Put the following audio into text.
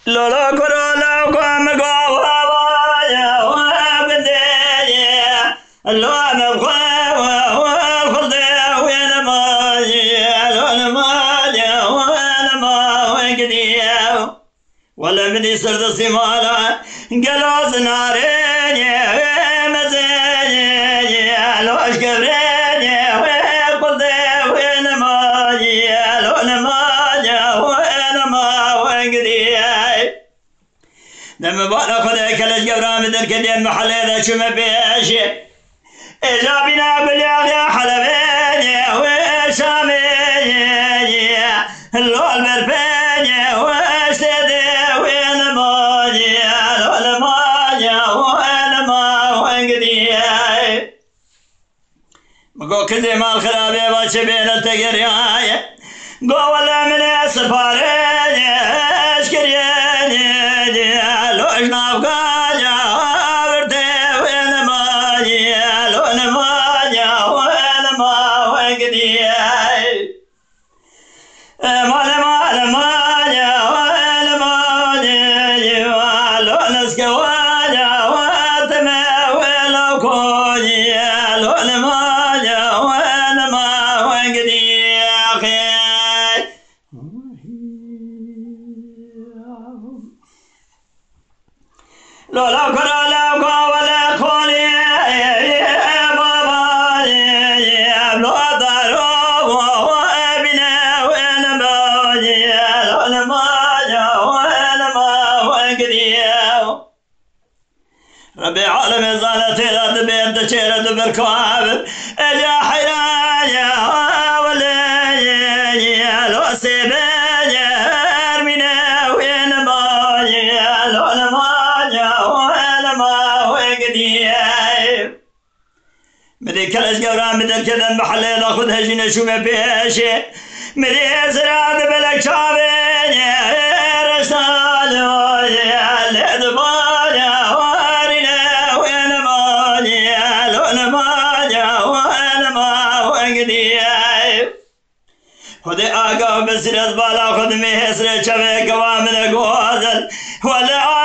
لولا كرولا وقام قوايا وابدي لو نبغى والخلد وين ما لون ما وين ما وقدي ولا بدي سرد السمالة قلوز نارين مزين لوش قبرين والخلد وين ما لون ما وين ما وقدي دم بالا خذ كل جبران بدر كدين محل إذا شو ما بيش إذا بنا باليا حلبين وشامي اللول بربين واشتدي وين ماجي لول ماجي وين ما وقدي مقو كذي مال خرابي باش بين التقرياي قو ولا من السفارين اشكريني لوش نافقايا برتي وين ماجي لون ماجي وين ما وقدي مال ماجي وين ماجي لون سكوايا واتما ولو كوني لون ماجي وين ما وقدي يا اخي لولا كرولا ولا خوني بابا لو دارو وابنا وين باجي لون ما وين ما وقدي ربي عالم زالت الارض بيد شيرد بالكواب اجا حيايا ولا لو سيبي ارمينا وين باجي لون ما مدي كلاش قوران بدر كذا محلي ناخذ هجينا شو ما بيشي مدي زراد بلك شابين رشتالو الادبايا وارنا وين مالي لون مالي وين ما وقدي خذي اقا بسرد بالا خذ مهسر شبك وامن قوازل ولا